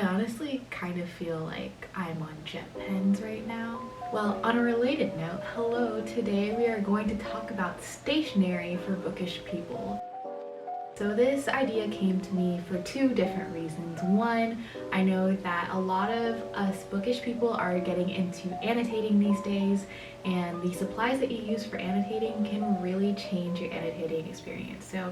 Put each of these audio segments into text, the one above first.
honestly kind of feel like I'm on JetPens right now. Well, on a related note, hello, today we are going to talk about stationery for bookish people. So this idea came to me for two different reasons. One, I know that a lot of us bookish people are getting into annotating these days, and the supplies that you use for annotating can really change your annotating experience. So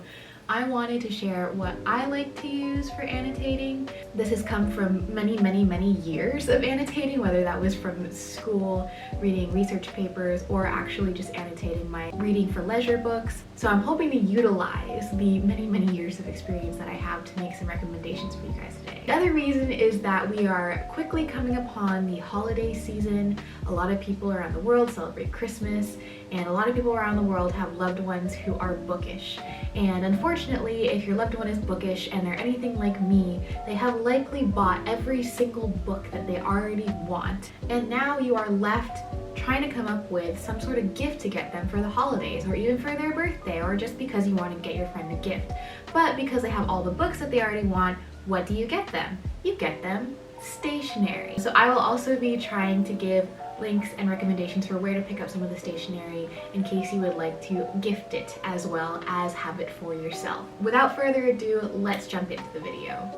I wanted to share what I like to use for annotating. This has come from many years of annotating, whether that was from school, reading research papers, or actually just annotating my reading for leisure books. So I'm hoping to utilize the many years of experience that I have to make some recommendations for you guys today. The other reason is that we are quickly coming upon the holiday season. A lot of people around the world celebrate Christmas, and a lot of people around the world have loved ones who are bookish. And unfortunately, if your loved one is bookish and they're anything like me, they have likely bought every single book that they already want. And now you are left trying to come up with some sort of gift to get them for the holidays, or even for their birthday, or just because you want to get your friend a gift. But because they have all the books that they already want, what do you get them? You get them stationery. So I will also be trying to give links and recommendations for where to pick up some of the stationery in case you would like to gift it as well as have it for yourself. Without further ado, let's jump into the video.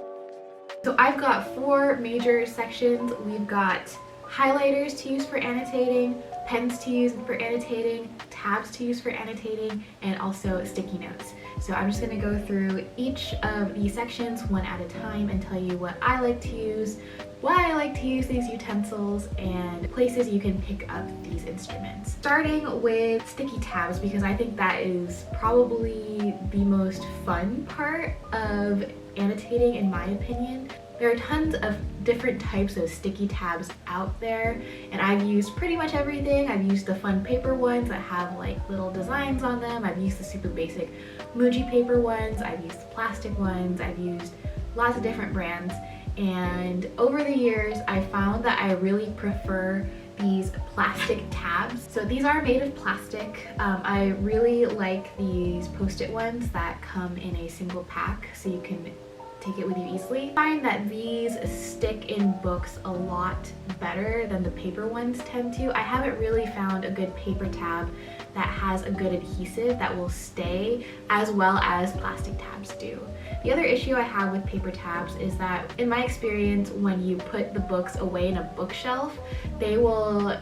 So I've got four major sections. We've got highlighters to use for annotating, pens to use for annotating, tabs to use for annotating, and also sticky notes. So I'm just going to go through each of these sections one at a time and tell you what I like to use, why I like to use these utensils, and places you can pick up these instruments. Starting with sticky tabs, because I think that is probably the most fun part of annotating in my opinion. There are tons of different types of sticky tabs out there, and I've used pretty much everything. I've used the fun paper ones that have like little designs on them. I've used the super basic muji paper ones. I've used the plastic ones. I've used lots of different brands, and over the years I found that I really prefer these plastic tabs. So these are made of plastic. I really like these post-it ones that come in a single pack so you can take it with you easily. I find that these stick in books a lot better than the paper ones tend to. I haven't really found a good paper tab that has a good adhesive that will stay as well as plastic tabs do. The other issue I have with paper tabs is that, in my experience, when you put the books away in a bookshelf, they will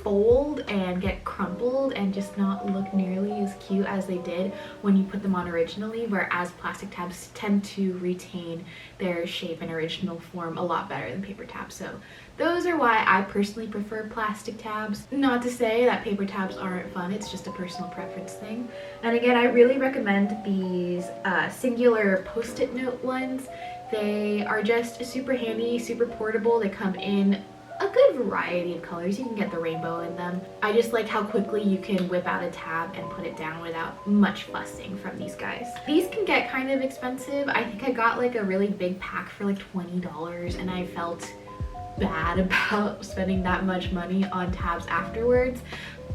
fold and get crumpled and just not look nearly as cute as they did when you put them on originally, whereas plastic tabs tend to retain their shape and original form a lot better than paper tabs. So those are why I personally prefer plastic tabs. Not to say that paper tabs aren't fun, it's just a personal preference thing. And again, I really recommend these singular post-it note ones. They are just super handy, super portable. They come in a good variety of colors. You can get the rainbow in them. I just like how quickly you can whip out a tab and put it down without much fussing from these guys. These can get kind of expensive. I think I got like a really big pack for like $20, and I felt bad about spending that much money on tabs afterwards.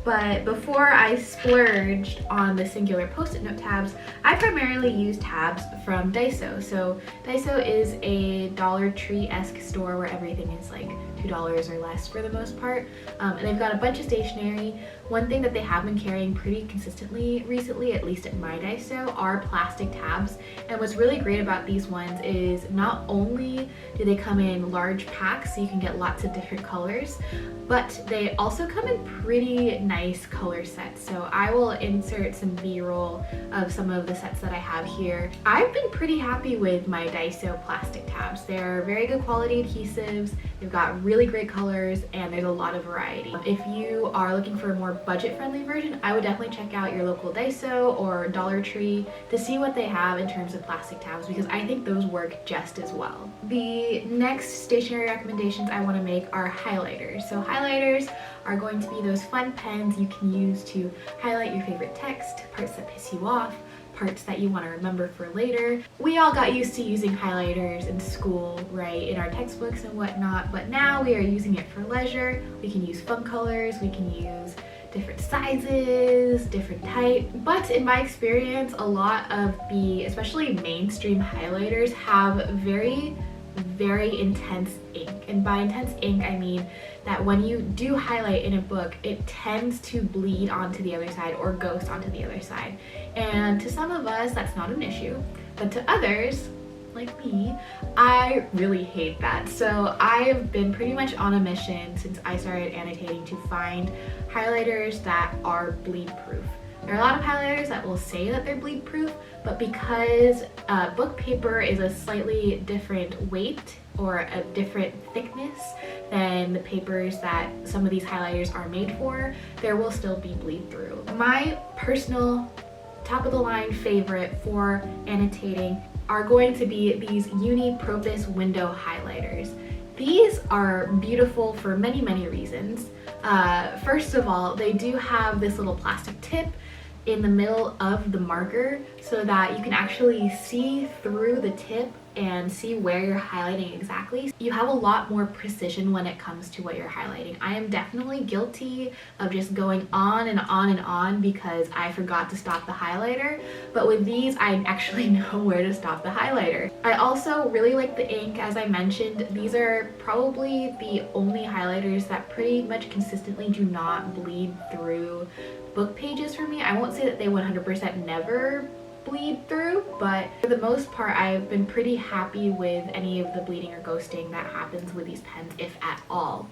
But before I splurged on the singular post-it note tabs, I primarily use tabs from Daiso. So Daiso is a Dollar Tree-esque store where everything is like $2 or less for the most part. And they've got a bunch of stationery. One thing that they have been carrying pretty consistently recently, at least at my Daiso, are plastic tabs. And what's really great about these ones is not only do they come in large packs so you can get lots of different colors, but they also come in pretty nice color sets. So I will insert some B-roll of some of the sets that I have here. I've been pretty happy with my Daiso plastic tabs. They're very good quality adhesives, they've got really great colors, and there's a lot of variety. If you are looking for a more budget-friendly version, I would definitely check out your local Daiso or Dollar Tree to see what they have in terms of plastic tabs, because I think those work just as well. The next stationery recommendations I want to make are highlighters. So highlighters are going to be those fun pens you can use to highlight your favorite text, parts that piss you off, parts that you want to remember for later. We all got used to using highlighters in school, right, in our textbooks and whatnot, but now we are using it for leisure. We can use fun colors, we can use different sizes, different type. But in my experience, a lot of the, especially mainstream highlighters, have very very intense ink. And by intense ink, I mean that when you do highlight in a book, it tends to bleed onto the other side or ghost onto the other side. And to some of us, that's not an issue, but to others, like me, I really hate that. So I've been pretty much on a mission since I started annotating to find highlighters that are bleed proof. There are a lot of highlighters that will say that they're bleed proof, but because book paper is a slightly different weight or a different thickness than the papers that some of these highlighters are made for, there will still be bleed through. My personal top of the line favorite for annotating are going to be these Uni-Propus window highlighters. These are beautiful for many, many reasons. First of all, they do have this little plastic tip in the middle of the marker so that you can actually see through the tip and see where you're highlighting exactly. You have a lot more precision when it comes to what you're highlighting. I am definitely guilty of just going on and on and on because I forgot to stop the highlighter, but with these I actually know where to stop the highlighter. I also really like the ink. As I mentioned, these are probably the only highlighters that pretty much consistently do not bleed through book pages for me. I won't say that they 100% never bleed through, but for the most part I've been pretty happy with any of the bleeding or ghosting that happens with these pens, if at all.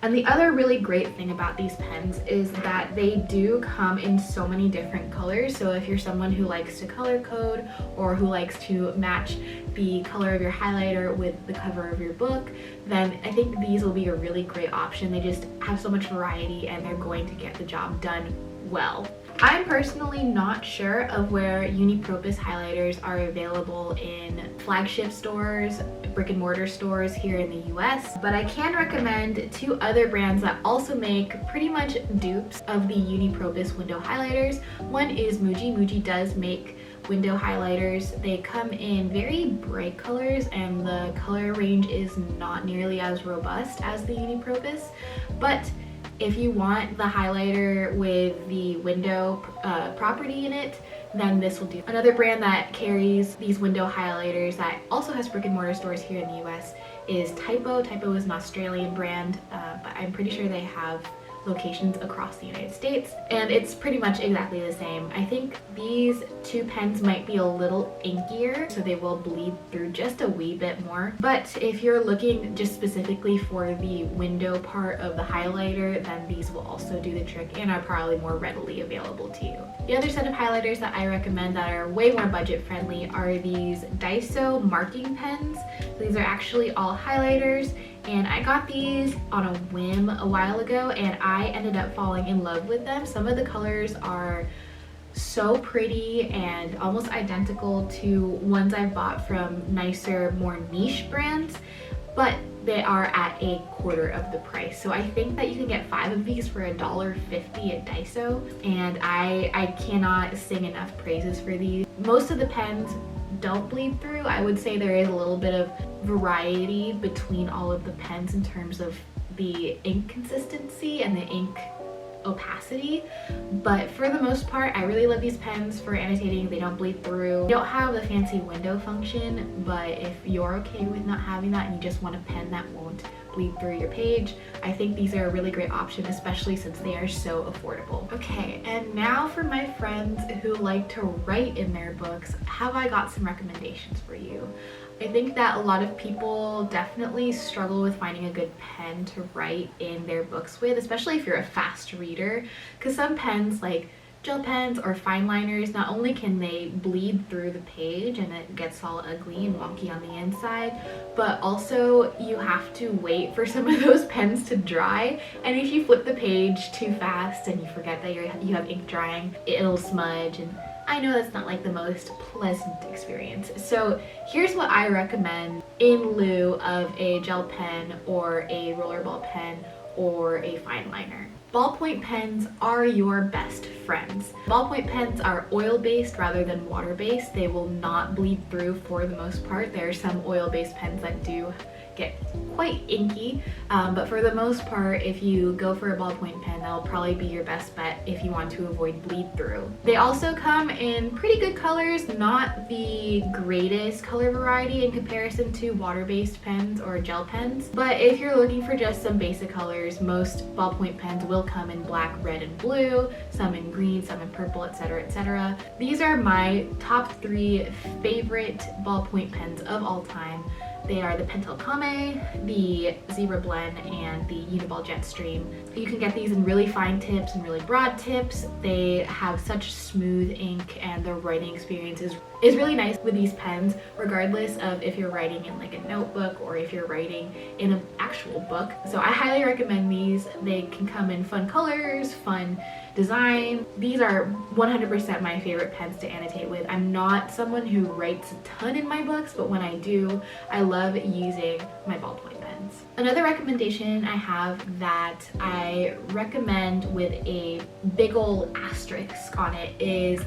And the other really great thing about these pens is that they do come in so many different colors. So if you're someone who likes to color code or who likes to match the color of your highlighter with the cover of your book, then I think these will be a really great option. They just have so much variety and they're going to get the job done well. I'm personally not sure of where Uni-Propus highlighters are available in flagship stores, brick and mortar stores here in the US, but I can recommend two other brands that also make pretty much dupes of the Uni-Propus window highlighters. One is Muji. Muji does make window highlighters. They come in very bright colors and the color range is not nearly as robust as the Uni-Propus, but if you want the highlighter with the window property in it, then this will do. Another brand that carries these window highlighters that also has brick and mortar stores here in the US is Typo. Typo is an Australian brand, but I'm pretty sure they have locations across the United States, and it's pretty much exactly the same. I think these two pens might be a little inkier, so they will bleed through just a wee bit more, but if you're looking just specifically for the window part of the highlighter, then these will also do the trick and are probably more readily available to you. The other set of highlighters that I recommend that are way more budget friendly are these Daiso marking pens. These are actually all highlighters, and I got these on a whim a while ago and I ended up falling in love with them. Some of the colors are so pretty and almost identical to ones I've bought from nicer, more niche brands, but they are at a quarter of the price. So I think that you can get 5 of these for $1.50 at Daiso, and I cannot sing enough praises for these. Most of the pens don't bleed through. I would say there is a little bit of variety between all of the pens in terms of the ink consistency and the ink opacity, but for the most part I really love these pens for annotating. They don't bleed through. They don't have the fancy window function, but if you're okay with not having that and you just want a pen that won't bleed through your page, I think these are a really great option, especially since they are so affordable. Okay, and now for my friends who like to write in their books, have I got some recommendations for you? I think that a lot of people definitely struggle with finding a good pen to write in their books with, especially if you're a fast reader, because some pens like gel pens or fine liners, not only can they bleed through the page and it gets all ugly and wonky on the inside, but also you have to wait for some of those pens to dry, and if you flip the page too fast and you forget that you have ink drying, it'll smudge, and I know that's not like the most pleasant experience. So here's what I recommend in lieu of a gel pen or a rollerball pen or a fine liner. Ballpoint pens are your best friends. Ballpoint pens are oil-based rather than water-based. They will not bleed through for the most part. There are some oil-based pens that do get quite inky, but for the most part, if you go for a ballpoint pen, that'll probably be your best bet if you want to avoid bleed through. They also come in pretty good colors, not the greatest color variety in comparison to water-based pens or gel pens, but if you're looking for just some basic colors, most ballpoint pens will come in black, red, and blue, some in green, some in purple, etc., etc. These are my top 3 favorite ballpoint pens of all time. They are the Pentel Kame, the Zebra Blend, and the Uniball Jetstream. You can get these in really fine tips and really broad tips. They have such smooth ink, and the writing experience is really nice with these pens, regardless of if you're writing in like a notebook or if you're writing in an actual book. So I highly recommend these. They can come in fun colors, fun design. These are 100% my favorite pens to annotate with. I'm not someone who writes a ton in my books, but when I do, I love using my ballpoint pens. Another recommendation I have that I recommend with a big ol' asterisk on it is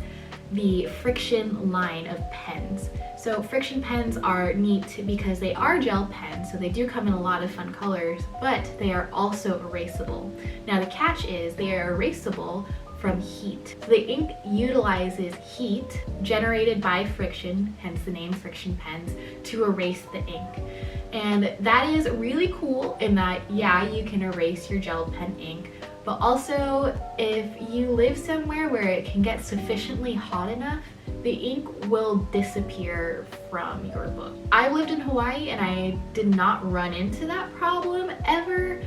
the Friction line of pens. So Friction pens are neat because they are gel pens, so they do come in a lot of fun colors, but they are also erasable. Now the catch is they are erasable from heat. So the ink utilizes heat generated by friction, hence the name Friction pens, to erase the ink. And that is really cool in that, yeah, you can erase your gel pen ink, but also if you live somewhere where it can get sufficiently hot enough, the ink will disappear from your book. I lived in Hawaii and I did not run into that problem ever,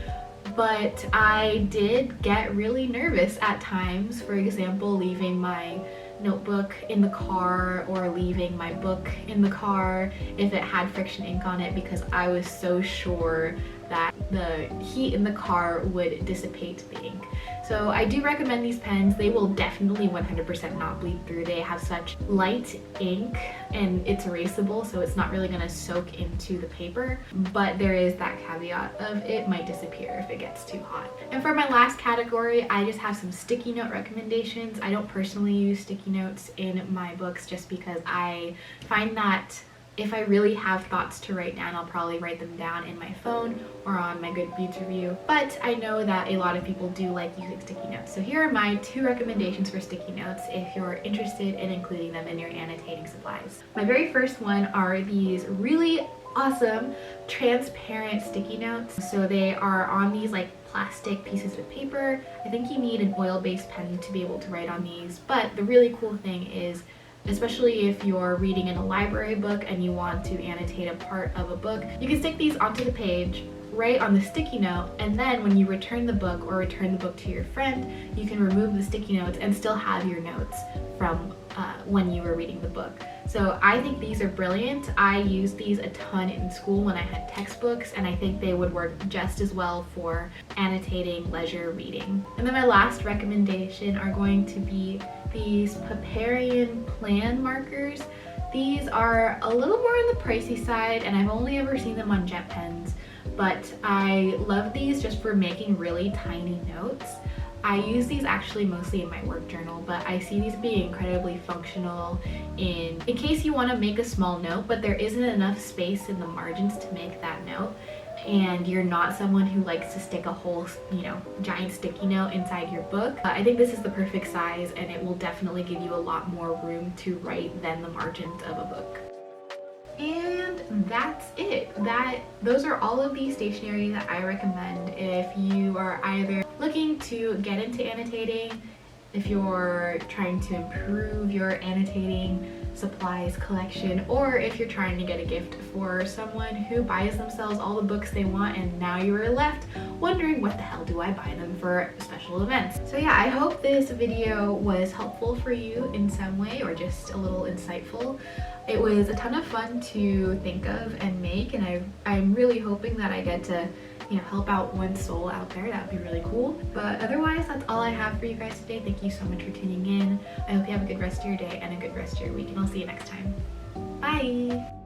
but I did get really nervous at times. For example, leaving my notebook in the car or leaving my book in the car if it had friction ink on it, because I was so sure that the heat in the car would dissipate the ink. So I do recommend these pens. They will definitely 100% not bleed through. They have such light ink and it's erasable, so it's not really going to soak into the paper, but there is that caveat of it might disappear if it gets too hot. And for my last category, I just have some sticky note recommendations. I don't personally use sticky notes in my books just because I find that if I really have thoughts to write down, I'll probably write them down in my phone or on my Goodreads review. But I know that a lot of people do like using sticky notes. So here are my 2 recommendations for sticky notes if you're interested in including them in your annotating supplies. My very first one are these really awesome transparent sticky notes. So they are on these like plastic pieces of paper. I think you need an oil-based pen to be able to write on these, but the really cool thing is, especially if you're reading in a library book and you want to annotate a part of a book, you can stick these onto the page, write on the sticky note, and then when you return the book or return the book to your friend, you can remove the sticky notes and still have your notes from when you were reading the book. So I think these are brilliant. I used these a ton in school when I had textbooks, and I think they would work just as well for annotating leisure reading. And then my last recommendation are going to be these Paparian plan markers. These are a little more on the pricey side, and I've only ever seen them on jet pens, but I love these just for making really tiny notes. I use these actually mostly in my work journal, but I see these being incredibly functional in case you want to make a small note, but there isn't enough space in the margins to make that note, and you're not someone who likes to stick a whole, giant sticky note inside your book. I think this is the perfect size, and it will definitely give you a lot more room to write than the margins of a book. And that's it. Those are all of the stationery that I recommend if you are either looking to get into annotating, if you're trying to improve your annotating supplies collection, or if you're trying to get a gift for someone who buys themselves all the books they want and now you are left wondering, what the hell do I buy them for special events? So yeah, I hope this video was helpful for you in some way, or just a little insightful. It was a ton of fun to think of and make, and I'm really hoping that I get to help out one soul out there. That would be really cool. But otherwise, that's all I have for you guys today. Thank you so much for tuning in. I hope you have a good rest of your day and a good rest of your week, and I'll see you next time. Bye!